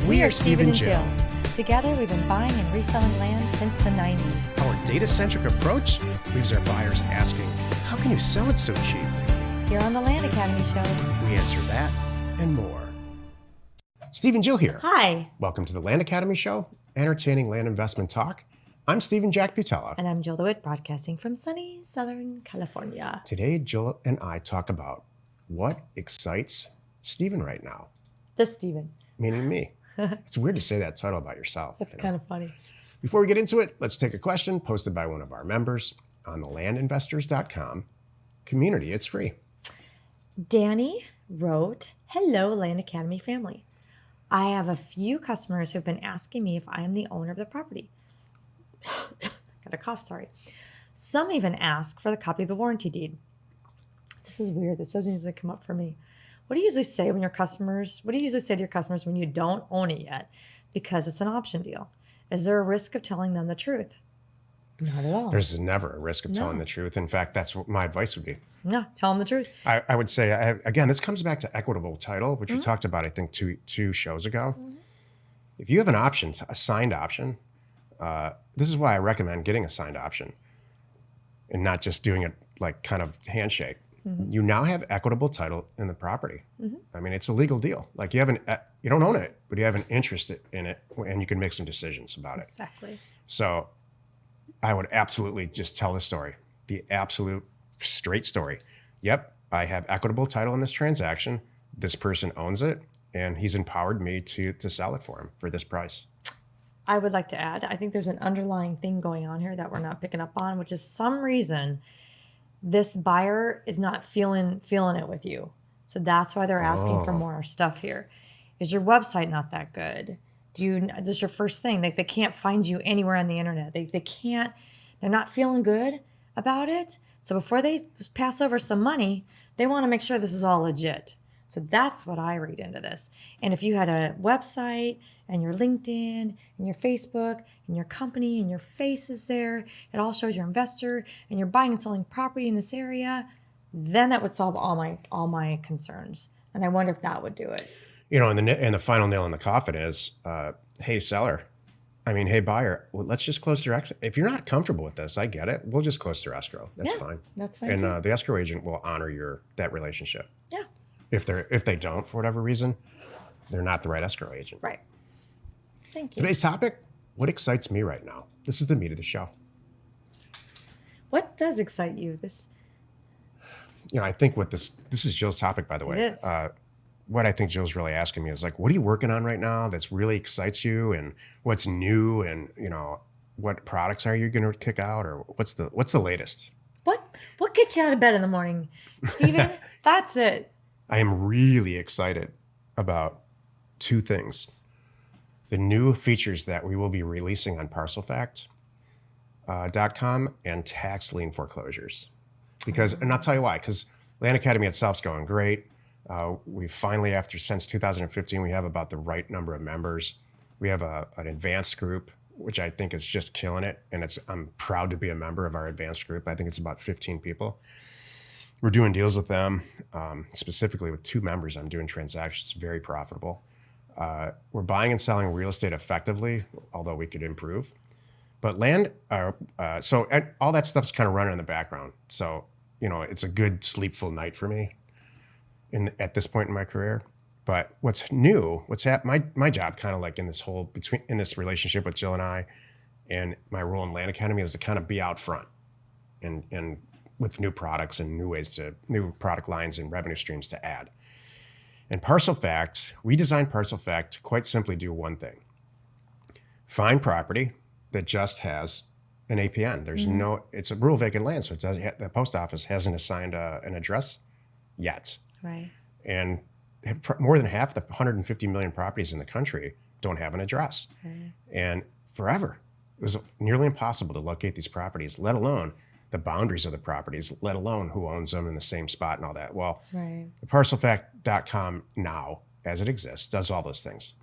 We are Steve and Jill. Together, we've been buying and reselling land since the 90s. Our data-centric approach leaves our buyers asking, how can you sell it so cheap? Here on the Land Academy Show, We answer that and more. Steve and Jill here. Hi. Welcome to the Land Academy Show, entertaining land investment talk. I'm Steve and Jack Butella. And I'm Jill DeWitt, broadcasting from sunny Southern California. Today, Jill and I talk about what excites Steven right now. The Steven. Meaning me. It's weird to say that title about yourself. That's kind of funny. Before we get into it, let's take a question posted by one of our members on the landinvestors.com community. It's free. Danny wrote, "Hello, Land Academy family. I have a few customers who've been asking me if I am the owner of the property." Got a cough, sorry. Some even ask for the copy of the warranty deed. This is weird. This doesn't usually come up for me. What do you usually say when your customers, what do you usually say to your customers when you don't own it yet? Because it's an option deal. Is there a risk of telling them the truth? Not at all. There's never a risk of telling the truth. In fact, that's what my advice would be. No, tell them the truth. I would say, again, this comes back to equitable title, which we talked about, I think, two shows ago. If you have an option, a signed option, this is why I recommend getting a signed option and not just doing it like kind of handshake. You now have equitable title in the property. I mean, it's a legal deal. Like you don't own it, but you have an interest in it, and you can make some decisions about it. Exactly. So I would absolutely just tell the story, the absolute straight story. Yep, I have equitable title in this transaction. This person owns it, and he's empowered me to sell it for him for this price. I would like to add, I think there's an underlying thing going on here that we're not picking up on, which is some reason this buyer is not feeling it with you. So that's why they're asking for more stuff here. Is your website not that good? This is your first thing. They can't find you anywhere on the internet. They're not feeling good about it. So before they pass over some money, they want to make sure this is all legit. So that's what I read into this. And if you had a website and your LinkedIn and your Facebook and your company and your face is there, it all shows your investor and you're buying and selling property in this area, then that would solve all my concerns. And I wonder if that would do it. You know, and the final nail in the coffin is, hey, seller. I mean, hey, buyer, well, let's just close their escrow. If you're not comfortable with this, I get it. We'll just close their escrow. That's fine. That's fine and too. The escrow agent will honor that relationship. Yeah. If they don't, for whatever reason, they're not the right escrow agent. Right. Thank you. Today's topic, what excites me right now? This is the meat of the show. What does excite you? I think this is Jill's topic, by the way. It is. What I think Jill's really asking me is like, what are you working on right now that's really excites you, and what's new, and what products are you going to kick out, or what's the latest? What gets you out of bed in the morning, Steven? That's it. I am really excited about two things. The new features that we will be releasing on parcelfact.com and tax lien foreclosures. And I'll tell you why, because Land Academy itself is going great. We finally, since 2015, we have about the right number of members. We have an advanced group, which I think is just killing it. And I'm proud to be a member of our advanced group. I think it's about 15 people. We're doing deals with them, specifically with 2 members. I'm doing transactions, very profitable. We're buying and selling real estate effectively, although we could improve. But so all that stuff's kind of running in the background. So, it's a good sleepful night for me at this point in my career. But what's new, my job kind of like in this relationship with Jill and I, and my role in Land Academy is to kind of be out front and with new products and new product lines and revenue streams to add. And we designed Parcel Fact to quite simply do one thing. Find property that just has an APN. It's a rural vacant land, so the post office hasn't assigned an address yet. Right. And more than half the 150 million properties in the country don't have an address. Right. And forever, it was nearly impossible to locate these properties, let alone the boundaries of the properties, let alone who owns them in the same spot and all that. Well, right. The parcelfact.com now, as it exists, does all those things.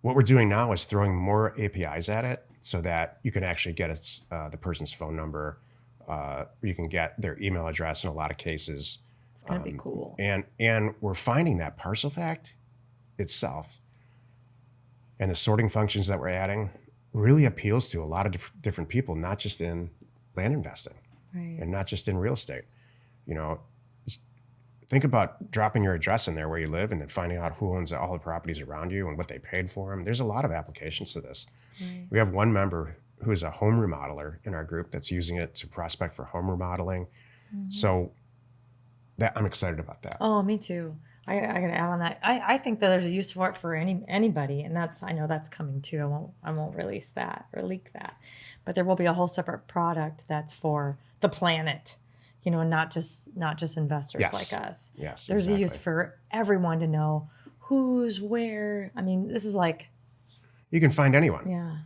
What we're doing now is throwing more APIs at it so that you can actually get the person's phone number. You can get their email address in a lot of cases. It's going to be cool. And we're finding that Parcel Fact itself and the sorting functions that we're adding really appeals to a lot of different people, not just in land investing Right. and not just in real estate. You know, think about dropping your address in there where you live and then finding out who owns all the properties around you and what they paid for them. There's a lot of applications to this. Right. We have one member who is a home remodeler in our group that's using it to prospect for home remodeling. So that I'm excited about that. Oh, me too. I gotta add on that. I think that there's a use for it for anybody, and I know that's coming too. I won't release that or leak that, but there will be a whole separate product that's for the planet, you know, and not just investors Yes. like us. Yes, There's a use exactly. for everyone to know who's where. I mean, this is like, You can find anyone. yeah,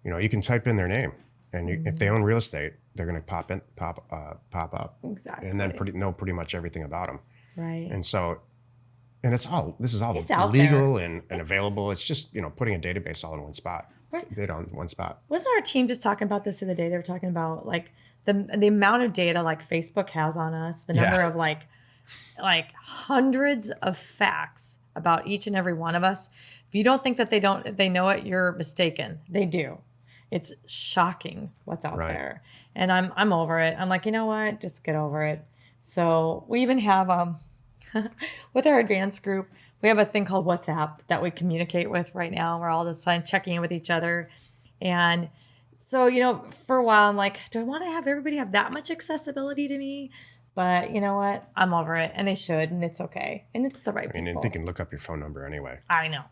You know, you can type in their name, and if they own real estate, they're going to pop up, exactly. and then know pretty much everything about them. Right. And so, and this is all It's out legal and available. It's just, you know, putting a database all in one spot. Right. Data on one spot. Wasn't our team just talking about this the other day? They were talking about like the amount of data like Facebook has on us, the number Yeah. of like hundreds of facts about each and every one of us. If you don't think that they know it, you're mistaken. They do. It's shocking what's out Right. there. And I'm over it. I'm like, you know what? Just get over it. So we even have with our advanced group, we have a thing called WhatsApp that we communicate with right now. We're all just checking in with each other. And so, you know, for a while, I'm like, do I want to have everybody have that much accessibility to me? But you know what? I'm over it. And they should. And it's okay. And it's the right I mean, people. they can look up your phone number anyway. I know.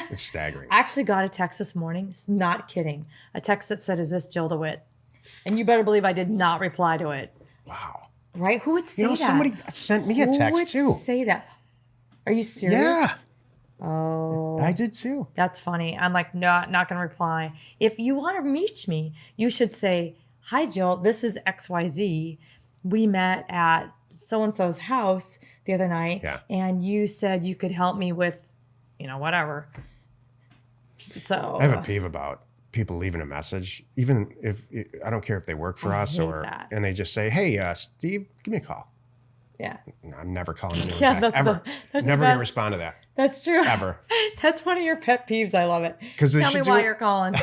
It's staggering. I actually got a text this morning. Not kidding. A text that said, "Is this Jill DeWitt?" And you better believe I did not reply to it. Wow. Right? Who would say You know, that? somebody sent me a Who text would too. say that? Are you serious? Yeah. Oh, I did too. that's funny. I'm like, not going to reply. If you want to reach me, you should say, "Hi, Jill. This is XYZ. We met at so-and-so's house the other night. Yeah. And you said you could help me with, you know, whatever." So I have a peeve about people leaving a message, even if I don't care if they work for I us hate that. and they just say, "Hey, Steve, give me a call." yeah, I'm never calling anyone Yeah, back, that's ever. that's the Never gonna best. respond to that That's true. ever. That's one of your pet peeves. I love it. 'Cause they Tell me should do why it- you're calling.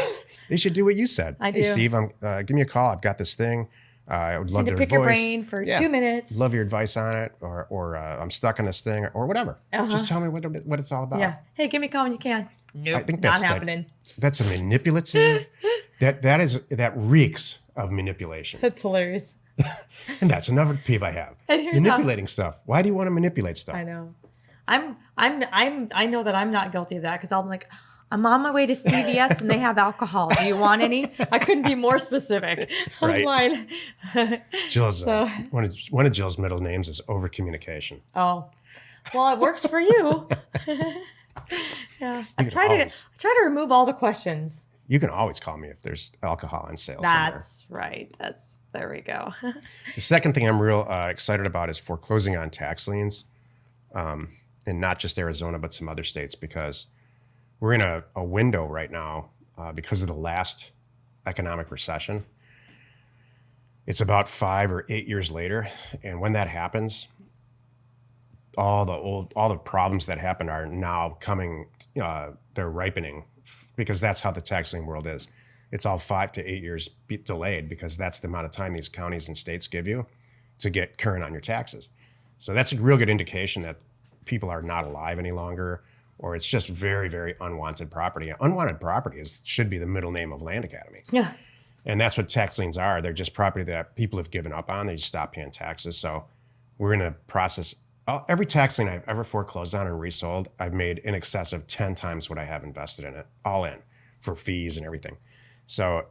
They should do what you said. I Hey, do. Steve, give me a call. I've got this thing. I would love Need to your pick advice. your brain for 2 minutes. Love your advice on it, or I'm stuck on this thing, or whatever. Just tell me what it's all about. Yeah. Hey, give me a call when you can. Nope, I think not that's happening. That's a manipulative. that reeks of manipulation, That's hilarious. and that's another peeve I have. And here's Manipulating stuff. Why do you want to manipulate stuff? I know. I know that I'm not guilty of that because I'm like, I'm on my way to CVS and they have alcohol. Do you want any? I couldn't be more specific. Right. Online. Jill's one of Jill's middle names is over communication. Oh, well, it works for you. Yeah, I can try always- to remove all the questions. You can always call me if there's alcohol on sale somewhere. That's right. There we go. The second thing I'm real excited about is foreclosing on tax liens, and not just Arizona, but some other states, because we're in a window right now because of the last economic recession. It's about 5 or 8 years later, and when that happens, all the problems that happened are now coming. They're ripening because that's how the tax lien world is. It's all 5 to 8 years delayed because that's the amount of time these counties and states give you to get current on your taxes. So that's a real good indication that people are not alive any longer, or it's just very, very unwanted property. Unwanted property should be the middle name of Land Academy. Yeah. And that's what tax liens are. They're just property that people have given up on. They just stop paying taxes. So we're in a process. Every tax lien I've ever foreclosed on and resold, I've made in excess of 10 times what I have invested in it, all in, for fees and everything. So,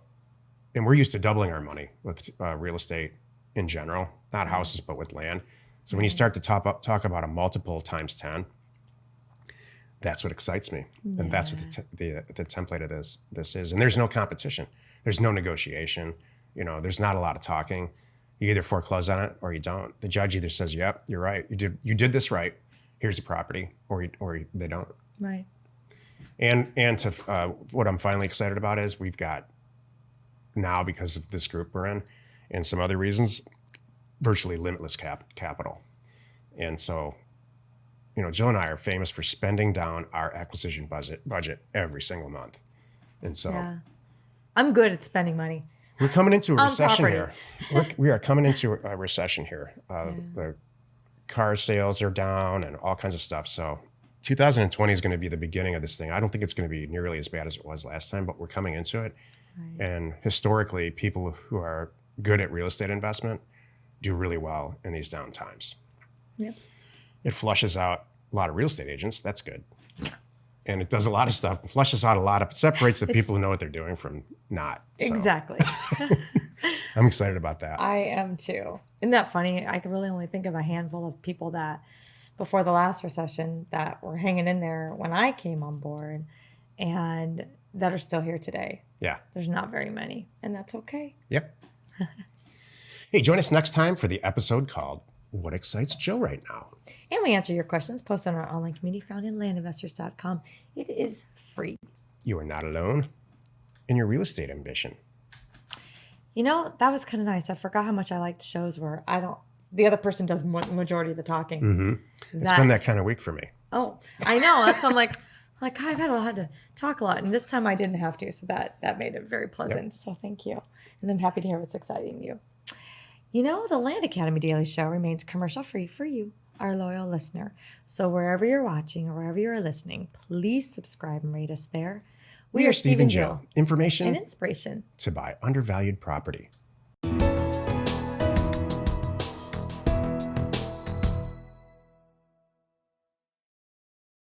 and we're used to doubling our money with real estate in general, not houses, but with land. So when you start to talk about a multiple times 10, that's what excites me. And that's what the template of this is. And there's no competition. There's no negotiation. There's not a lot of talking. You either foreclose on it or you don't. The judge either says, "Yep, you're right. You did this right. Here's the property," or they don't. Right. And to what I'm finally excited about is we've got now, because of this group we're in and some other reasons, virtually limitless capital. And so Jill and I are famous for spending down our acquisition budget every single month. And so Yeah. I'm good at spending money. we're coming into a On recession property. here. We are coming into a recession here. The car sales are down and all kinds of stuff. So 2020 is going to be the beginning of this thing. I don't think it's going to be nearly as bad as it was last time, but we're coming into it. Right. And historically, people who are good at real estate investment do really well in these down times. Yep. It flushes out a lot of real estate agents. That's good. And it does a lot of stuff. It flushes out a lot of, separates the people who know what they're doing from not. So Exactly. I'm excited about that. I am too. Isn't that funny? I can really only think of a handful of people that before the last recession that were hanging in there when I came on board and that are still here today. Yeah. There's not very many, and that's okay. Yep. Hey, join us next time for the episode called What Excites Jill Right Now? And we answer your questions. Post on our online community found in landinvestors.com. It is free. You are not alone in your real estate ambition. That was kind of nice. I forgot how much I liked shows where the other person does majority of the talking. Mm-hmm. It's been that kind of week for me. Oh, I know. That's when I'm like, I've had to talk a lot. And this time I didn't have to. So that made it very pleasant. Yep. So thank you. And I'm happy to hear what's exciting you. The Land Academy Daily Show remains commercial free for you, our loyal listener. So wherever you're watching or wherever you're listening, please subscribe and rate us there. We are Steve and Jill. Information and inspiration to buy undervalued property.